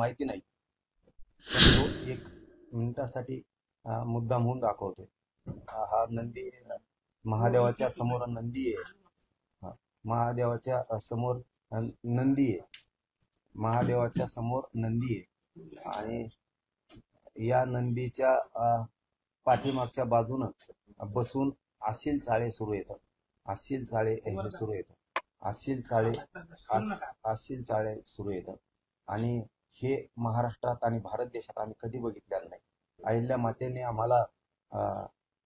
माहिती नाही, पण तो 1 मिनिटासाठी मुद्दाम होऊन दाखवतोय. हा नंदी महादेवाच्या समोर नंदी आहे. महादेवाच्या समोर नंदी आहे. महादेवाच्या समोर नंदी आहे आणि या नंदीच्या पाठीमागच्या बाजूनं बसून अशील चाळे सुरू येतात. अशील चाळे हे सुरू येतात. अशील चाळे सुरू येतात आणि हे महाराष्ट्रात आणि भारत देशात आम्ही कधी बघितलेलं नाही. अहिल्या मातेने आम्हाला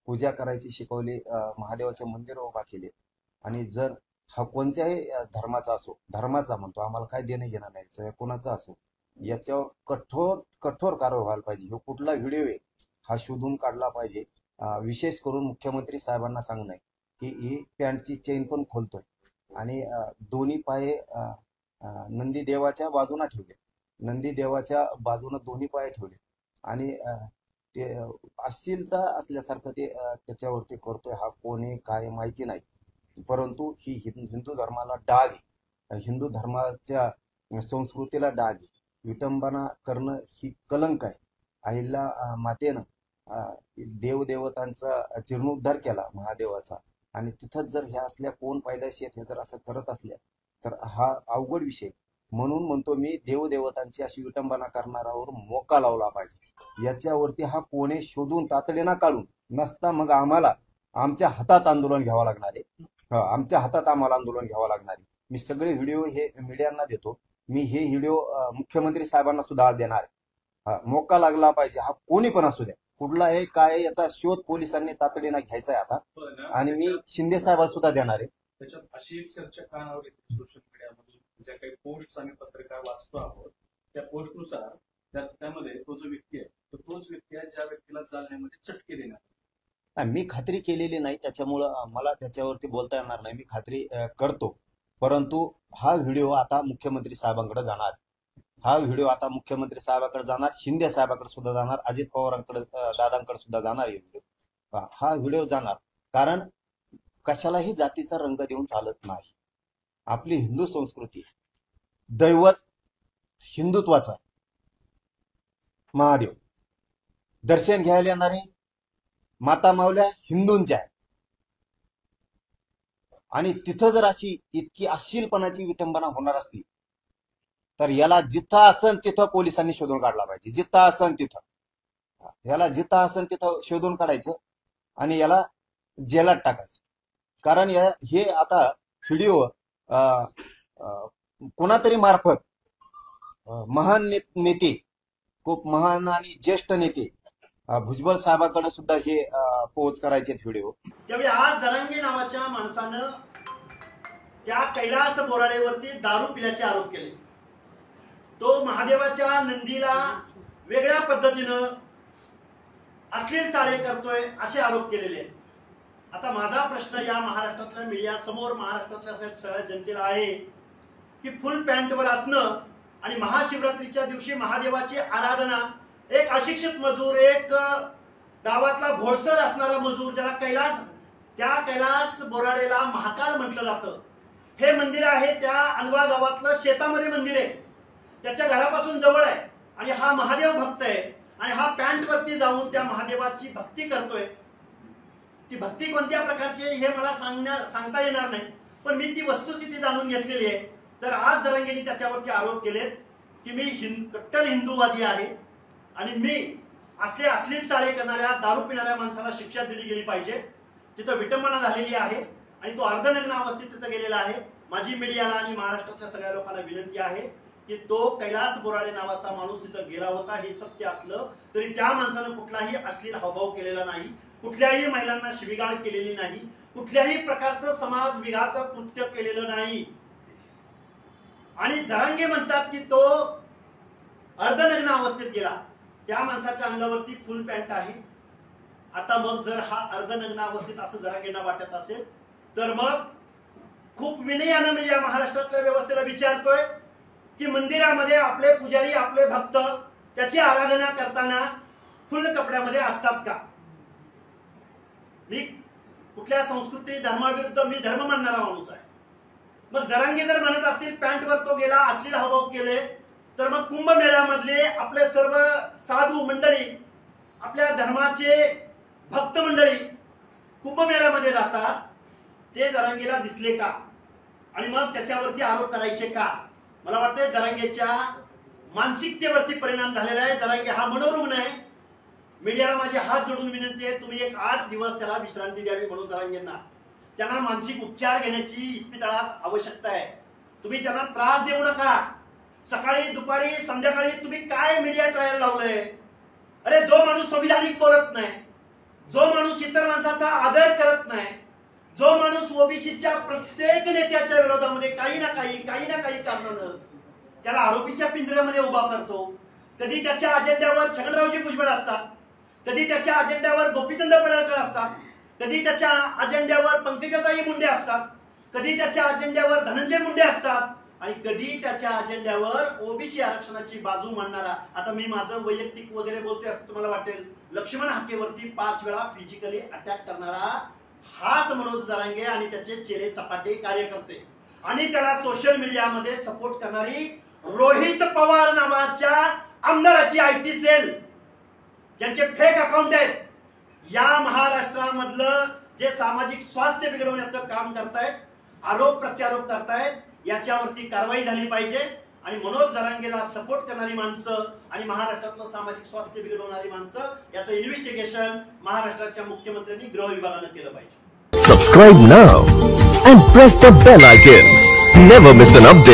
पूजा करायची शिकवली, महादेवाचे मंदिर उभा केले आणि जर हा कोणत्याही धर्माचा असो, धर्माचा म्हणतो, आम्हाला काय देणं घेणं नाही, कोणाचा असो, याच्यावर कठोर कठोर कारवाई व्हायला पाहिजे. हे कुठला व्हिडिओ आहे हा शोधून काढला पाहिजे. विशेष करून मुख्यमंत्री साहेबांना सांगणं आहे की ही पॅन्टची चेन पण खोलतोय आणि दोन्ही पाय नंदी देवाच्या बाजूला ठेवले, नंदी देवाच्या बाजूने दोन्ही पाय ठेवले आणि ते अश्लीलता असल्यासारखं ते त्याच्यावरती करतोय. हा कोणी काय माहिती नाही, परंतु ही हिंदू धर्माला डाग आहे, हिंदू धर्माच्या संस्कृतीला डाग आहे. विटंबना करणं ही कलंक आहे. अहिल्या मातेनं देवदेवतांचा जीर्णोद्धार केला महादेवाचा आणि तिथंच जर ह्या असल्या कोण पायदाशी आहेत हे जर असं करत असल्या तर हा अवघड विषय. म्हणून म्हणतो मी, देवदेवतांची अशी विटंबना करणाऱ्यावर मोका लावला पाहिजे. याच्यावरती हा कोणी शोधून तातडीनं काढून, नसता मग आम्हाला आमच्या हातात आंदोलन घ्यावं लागणार आहे. आमच्या हातात आम्हाला आंदोलन घ्यावं लागणार आहे. मी सगळे व्हिडिओ हे मीडियांना देतो. मी हे व्हिडिओ मुख्यमंत्री साहेबांना सुद्धा देणार आहे. मोका लागला पाहिजे, हा कोणी पण असू द्या, कुठला आहे काय याचा शोध पोलिसांनी तातडीनं घ्यायचा आहे आता. आणि मी शिंदे साहेबांना सुद्धा देणार आहे. त्याच्यात अशी एक चर्चा कानावर येते सोशल मीडियामधून, ज्या काही पोस्ट आणि पत्रकार वाचतो आहोत त्या पोस्टनुसार त्यामध्ये तो जो व्यक्ती आहे तोच व्यक्ती आहे ज्या व्यक्तीला जालन्यामध्ये चटके देणार. मी खात्री केलेली नाही, त्याच्यामुळं मला त्याच्यावरती बोलता येणार नाही. मी खात्री करतो, परंतु हा व्हिडिओ आता मुख्यमंत्री साहेबांकडे जाणार. हा व्हिडिओ आता मुख्यमंत्री साहेबांकडे जाणार, शिंदे साहेबांकडे सुद्धा जाणार, अजित पवारांकडे दादांकडे सुद्धा जाणार. हा व्हिडिओ जाणार, कारण कशालाही जातीचा रंग देऊन चालत नाही. आपली हिंदू संस्कृती, दैवत हिंदुत्वाचा महादेव, दर्शन घ्यायला येणारे माता मावल्या हिंदूंच्या, आणि तिथं जर अशी इतकी अश्लीलपणाची विटंबना होणार असती तर याला जिथं असन तिथं पोलिसांनी शोधून काढला पाहिजे. जिथं असन तिथं, याला जिथं असन तिथं शोधून काढायचं आणि याला जेलात टाकायचं. कारण हे आता व्हिडिओ कोणातरी मार्फत महान नेते, खूप महान आणि ज्येष्ठ नेते भुजबळ साहेबांकडे सुद्धा हे पोहोच करायचे व्हिडिओ. त्यावेळी आज जरांगे नावाच्या माणसानं त्या कैलास बोराडेवरती दारू पिल्याचे आरोप केले. तो महादेवाच्या नंदीला वेगळ्या पद्धतीनं अश्लील चाळे करतोय असे आरोप केलेले आहेत. आता माझा प्रश्न या महाराष्ट्रातल्या मीडिया समोर, महाराष्ट्रातल्या सगळ्या जनतेला आहे की फुल पॅन्टवर असणं आणि महाशिवरात्रीच्या दिवशी महादेवाची आराधना, एक अशिक्षित मजूर, एक गावातला भोळसर असणारा मजूर, ज्याला त्या कैलास बोराडेला महाकाल म्हटलं जातं, हे मंदिर आहे त्या अनवा गावातलं शेतामध्ये मंदिर आहे, त्याच्या घरापासून जवळ आहे आणि हा महादेव भक्त आहे आणि हा पॅन्ट वरती जाऊन त्या महादेवाची भक्ती करतोय. ती भक्ती कोणत्या प्रकारची हे मला सांगता येणार नाही, पण मी ती वस्तुस्थिती जाणून घेतलेली आहे. तर आज जरांगेंनी त्याच्यावरती आरोप केलेत की मी कट्टर हिंदूवादी आहे आणि मी अश्लील चाळे करणाऱ्या, दारू पिणाऱ्या माणसाला शिक्षा दिली गेली पाहिजे. तिथं विटंबना झालेली आहे आणि तो अर्धनग्न अवस्थेत तिथं गेलेला आहे. माझी मीडियाला आणि महाराष्ट्रातल्या सगळ्या लोकांना विनंती आहे की तो कैलास बोराडे नावाचा माणूस तिथं गेला होता, हे सत्य असलं तरी त्या माणसानं कुठलाही अश्लील हावभाव केलेला नाही, कुठल्याही महिलांना शिवीगाळ केलेली नाही, कुठल्याही प्रकारचं समाज विघातक कृत्य केलेलं नाही. आणि जरांगे म्हणतात की तो अर्धनग्न अवस्थेत गेला. त्या माणसाच्या अंगावरती फुल पॅन्ट आहे. आता मग जर हा अर्धनग्न अवस्थेत असं जरांगेंना वाटत असेल तर मग खूप विनयानं मी या महाराष्ट्रातल्या व्यवस्थेला विचारतोय की मंदिरामध्ये आपले पुजारी, आपले भक्त त्याची आराधना करताना फुल कपड्यामध्ये असतात का? मी कुठल्या संस्कृती धर्माविरुद्ध मी धर्म मानणारा माणूस आहे. मग जरांगे जर म्हणत असतील पॅन्टवर तो गेला, अश्लील हावभाव केले, तर मग कुंभमेळ्यामधले आपले सर्व साधू मंडळी, आपल्या धर्माचे भक्त मंडळी कुंभमेळ्यामध्ये जातात, ते जरांगेला दिसले का आणि मग त्याच्यावरती आरोप करायचे का? मला वाटतं जरांगेच्या मानसिकतेवरती परिणाम झालेला आहे. जरांगे हा मनोरुग्ण आहे. मीडियाला माझे हात जोडून विनंती आहे, तुम्ही एक 8 दिवस त्याला विश्रांती द्यावी म्हणून जरांगेंना. त्यांना मानसिक उपचार घेण्याची इस्पितळात आवश्यकता आहे. तुम्ही त्यांना त्रास देऊ नका. सकाळी दुपारी संध्याकाळी तुम्ही काय मीडिया ट्रायल लावलंय? अरे जो माणूस संविधानिक बोलत नाही, जो माणूस इतर माणसाचा आदर करत नाही, जो माणूस ओबीसीच्या प्रत्येक नेत्याच्या विरोधामध्ये काही ना काही कारणानं त्याला आरोपीच्या पिंजऱ्यामध्ये उभा करतो. कधी त्याच्या अजेंड्यावर छगनरावजी भुजबळ असतात, कधी त्याच्या अजेंड्यावर गोपीचंद पडळकर असतात, कधी त्याच्या अजेंड्यावर पंकजाताई मुंडे असतात, कधी त्याच्या अजेंड्यावर धनंजय मुंडे असतात आणि कधी त्याच्या अजेंड्यावर ओबीसी आरक्षणाची बाजू मांडणारा, आता मी माझं वैयक्तिक वगैरे बोलतोय असं तुम्हाला वाटेल, लक्ष्मण हाकेवरती 5 वेळा फिजिकली अटॅक करणारा हाच मनोज जरांगे आणि त्याचे चेले चपाटे कार्यकर्ते आणि त्याला सोशल मीडियामध्ये सपोर्ट करणारी रोहित पवार नावाच्या आमदाराची आयटी सेल, ज्यांचे फेक अकाउंट आहेत, या महाराष्ट्रामधलं जे सामाजिक स्वास्थ्य बिघडवण्याचं काम करतायत, आरोप प्रत्यारोप करतायत, याच्यावरती कारवाई झाली पाहिजे. आणि मनोज जरांगेला सपोर्ट करणारी माणसं आणि महाराष्ट्रातलं सामाजिक स्वास्थ्य बिघडवणारी माणसं याचं इन्व्हेस्टिगेशन महाराष्ट्राच्या मुख्यमंत्र्यांनी गृह विभागानं केलं पाहिजे. Subscribe now and press the bell icon. Never miss an update.